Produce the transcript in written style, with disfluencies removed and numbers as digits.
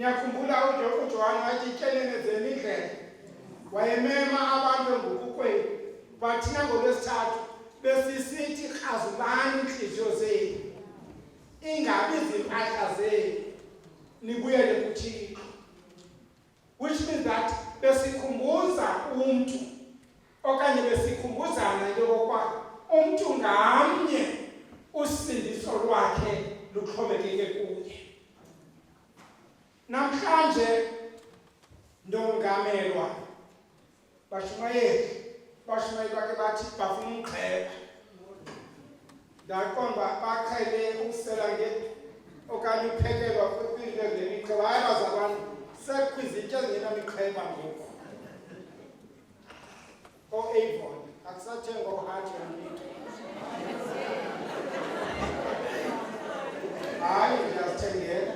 Niyakhumbula uJohane wathi ityelelezeni indlela wayemema abantu ngokukweli bathina ngolwesithathu besisithi krazulani inhliziyo zenu ingabi zimpahla zenu nibuyele kuThixo, which means that besikhumbuza umuntu okanye besikhumbuzana into yokuba umuntu ngamnye usindiso lwakhe luxhomekeke kuye. Namhlanje ndongamelwa bashumayeli bakhe bathi bafuna umqheba. Ndaqonda baqhele ukusela okanye uphekelwa kwinto ngemiqheba. Hayi bazalwane, sekwizitya ezingenamiqheba ngoku. O-Avon akusathengwa uHaji Mniki. Hayi, ndiyazithengela.